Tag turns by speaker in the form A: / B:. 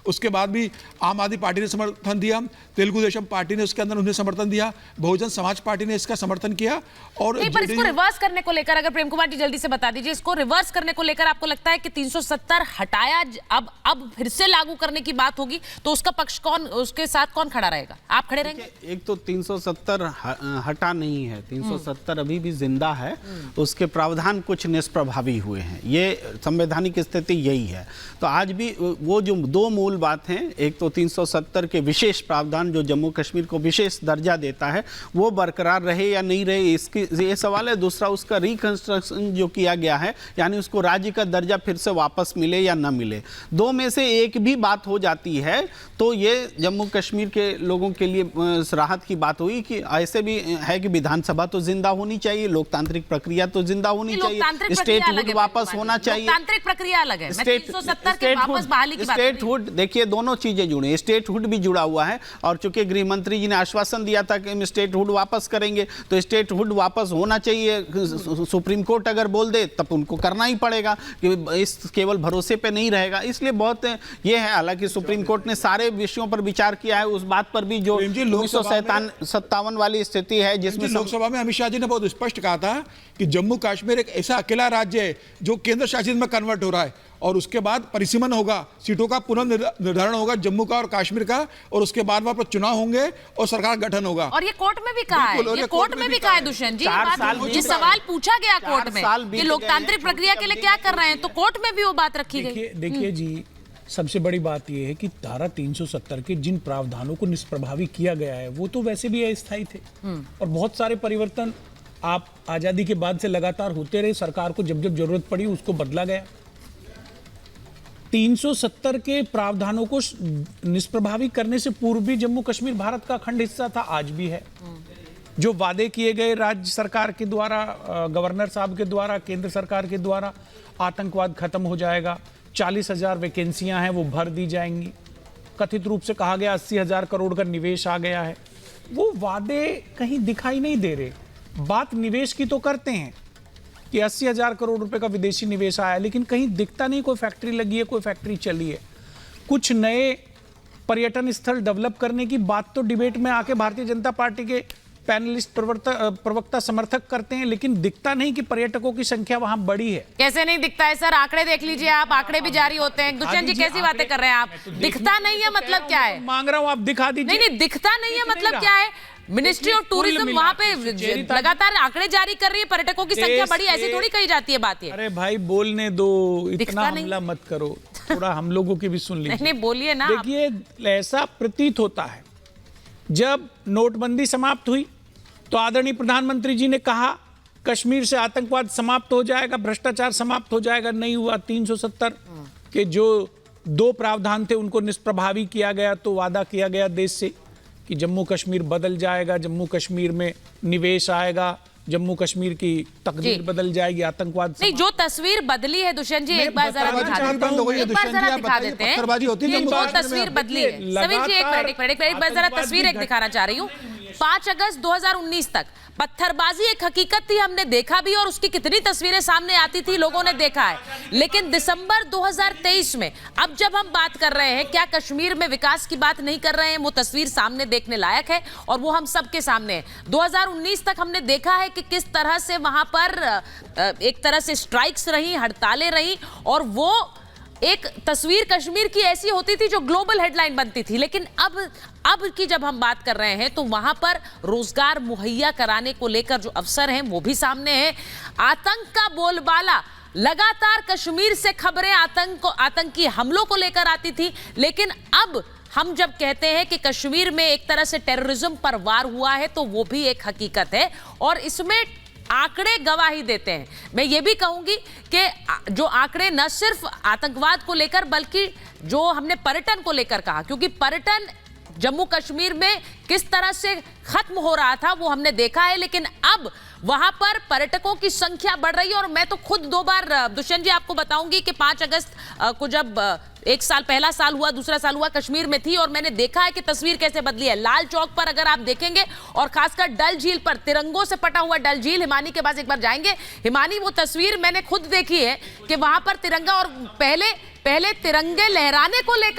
A: उसके बाद भी आम आदमी पार्टी ने समर्थन दिया, तेलुगु देशम पार्टी ने उसके अंदर उन्हें समर्थन दिया, बहुजन समाज पार्टी ने इसका समर्थन किया। और
B: पर इसको रिवर्स करने को लेकर अगर प्रेम कुमार जी जल्दी से बता दीजिए, इसको रिवर्स करने को लेकर आपको लगता है कि 370 हटाया अब फिर से लागू करने की बात होगी तो उसका पक्ष कौन, उसके साथ कौन खड़ा रहेगा? आप खड़े रहेंगे?
C: एक तो 370 हटा नहीं है, 370 अभी भी जिंदा है, उसके प्रावधान कुछ निष्प्रभावी हुए हैं, ये संवैधानिक स्थिति यही है। तो आज भी वो जो दो मूल बात हैं, एक तो 370 के विशेष प्रावधान जो जम्मू कश्मीर को विशेष दर्जा देता है वो बरकरार रहे या नहीं रहे, इसकी ये सवाल है। दूसरा उसका रिकंस्ट्रक्शन जो किया गया है, यानी उसको राज्य का दर्जा फिर से वापस मिले या न मिले, दो में से एक भी बात हो जाती है तो ये जम्मू कश्मीर के लोगों के लिए राहत की बात हुई। कि ऐसे भी है कि विधानसभा तो जिंदा होनी चाहिए, लोकतांत्रिक प्रक्रिया तो जिंदा होनी चाहिए, स्टेटहुड वापस होना चाहिए।
B: लोकतांत्रिक प्रक्रिया अलग है, 370 के वापस बहाली की बात।
C: स्टेटहुड देखिए दोनों चीजें जुड़ी हैं, स्टेटहुड भी जुड़ा हुआ है और चूंकि गृह मंत्री जी ने आश्वासन दिया था कि हम स्टेटहुड वापस करेंगे तो स्टेटहुड वापस होना चाहिए। सुप्रीम कोर्ट अगर बोल दे तब उनको करना ही पड़ेगा कि इस केवल भरोसे पे नहीं रहेगा। इसलिए बहुत ये है, हालांकि सुप्रीम कोर्ट ने सारे विषयों पर विचार किया है, उस बात पर भी जो 1957 वाली स्थिति है जिसमें
A: लोकसभा में अमित शाह जी ने बहुत स्पष्ट कहा था कि जम्मू कश्मीर एक ऐसा अकेला राज्य है जो केंद्र शासित में कन्वर्ट हो रहा है और उसके बाद परिसीमन होगा, सीटों का पुनर्निर्धारण होगा जम्मू का और कश्मीर का, और उसके बाद वहां पर चुनाव होंगे और सरकार गठन होगा।
B: और ये कोर्ट में भी कहा है, ये कोर्ट में भी कहा है दुष्यंत जी, ये सवाल पूछा गया कोर्ट में कि लोकतांत्रिक प्रक्रिया के लिए क्या कर रहे हैं, तो कोर्ट में भी वो बात रखी गई।
D: देखिए जी, सबसे बड़ी बात यह है कि धारा 370 के जिन प्रावधानों को निष्प्रभावी किया गया है वो तो वैसे भी अस्थायी थे और बहुत सारे परिवर्तन आप आजादी के बाद से लगातार होते रहे, सरकार को जब जब जरूरत पड़ी उसको बदला गया। 370 के प्रावधानों को निष्प्रभावी करने से पूर्व भी जम्मू कश्मीर भारत का अखंड हिस्सा था, आज भी है। जो वादे किए गए राज्य सरकार के द्वारा, गवर्नर साहब के द्वारा, केंद्र सरकार के द्वारा, आतंकवाद खत्म हो जाएगा, 40,000 वैकेंसियां हैं वो भर दी जाएंगी, कथित रूप से कहा गया 80,000 करोड़ का निवेश आ गया है, वो वादे कहीं दिखाई नहीं दे रहे। बात निवेश की तो करते हैं कि 80,000 करोड़ रुपए का विदेशी निवेश आया, लेकिन कहीं दिखता नहीं कोई फैक्ट्री लगी है, कोई फैक्ट्री चली है। कुछ नए पर्यटन स्थल डेवलप करने की बात तो डिबेट में आके भारतीय जनता पार्टी के पैनलिस्ट प्रवक्ता समर्थक करते हैं, लेकिन दिखता नहीं कि पर्यटकों की संख्या वहां बढ़ी है।
B: कैसे नहीं दिखता है सर? आंकड़े देख लीजिए आप, आंकड़े भी जारी होते हैं। दुष्यंत जी कैसी बातें कर रहे हैं आप? दिखता नहीं है मतलब क्या है?
D: मांग रहा हूं आप दिखा दीजिए।
B: नहीं, दिखता नहीं है मतलब क्या है? मिनिस्ट्री ऑफ टूरिज्म वहां पे लगातार आंकड़े जारी कर रही है, पर्यटकों की संख्या बढ़ी, ऐसी थोड़ी कही जाती है बात। ये
D: अरे भाई बोलने दो, इतना हमला मत करो, थोड़ा हम लोगों की भी सुन लीजिए।
B: नहीं बोलिए ना।
D: देखिए, ऐसा प्रतीत होता है जब नोटबंदी समाप्त हुई तो आदरणीय प्रधानमंत्री जी ने कहा कश्मीर से आतंकवाद समाप्त हो जाएगा, भ्रष्टाचार समाप्त हो जाएगा, नहीं हुआ। 370 के जो दो प्रावधान थे उनको निष्प्रभावी किया गया, तो वादा किया गया देश से कि जम्मू कश्मीर बदल जाएगा, जम्मू कश्मीर में निवेश आएगा, जम्मू कश्मीर की तकदीर बदल जाएगी, आतंकवाद
B: नहीं। जो तस्वीर बदली है दुष्यंत जी, एक बार जरा दिखा देते हैं। जो तस्वीर बदली है सभी जी, एक बार जरा तस्वीर दिखाना चाह रही हूँ। 5 अगस्त 2019 तक पत्थरबाजी एक हकीकत थी, हमने देखा भी, और उसकी कितनी तस्वीरें सामने आती थी लोगों ने देखा है। लेकिन दिसंबर 2023 में अब जब हम बात कर रहे हैं, क्या कश्मीर में विकास की बात नहीं कर रहे हैं, वो तस्वीर सामने देखने लायक है और वो हम सबके सामने है। 2019 तक हमने देखा है कि किस तरह से वहां पर एक तरह से स्ट्राइक्स रही, हड़तालें रही, और वो एक तस्वीर कश्मीर की ऐसी होती थी जो ग्लोबल हेडलाइन बनती थी। लेकिन अब की जब हम बात कर रहे हैं तो वहां पर रोजगार मुहैया कराने को लेकर जो अवसर हैं वो भी सामने हैं। आतंक का बोलबाला लगातार कश्मीर से खबरें आतंकी हमलों को लेकर आती थी, लेकिन अब हम जब कहते हैं कि कश्मीर में एक तरह से टेररिज्म पर वार हुआ है तो वो भी एक हकीकत है और इसमें आंकड़े गवाही देते हैं। मैं ये भी कहूंगी कि जो आंकड़े न सिर्फ आतंकवाद को लेकर बल्कि जो हमने पर्यटन को लेकर कहा, क्योंकि पर्यटन जम्मू कश्मीर में किस तरह से खत्म हो रहा था वो हमने देखा है, लेकिन अब वहां पर पर्यटकों की संख्या बढ़ रही है। और मैं तो खुद 2 बार दुष्यंत जी आपको बताऊंगी कि 5 अगस्त को जब एक साल, पहला साल हुआ, दूसरा साल हुआ, कश्मीर में थी और मैंने देखा है कि तस्वीर कैसे बदली है। लाल चौक पर अगर आप देखेंगे और खासकर डल झील पर तिरंगों से पटा हुआ डल झील, हिमानी के पास एक बार जाएंगे, हिमानी वो तस्वीर मैंने खुद देखी है कि वहां पर तिरंगा और पहले तिरंगे लहराने को लेकर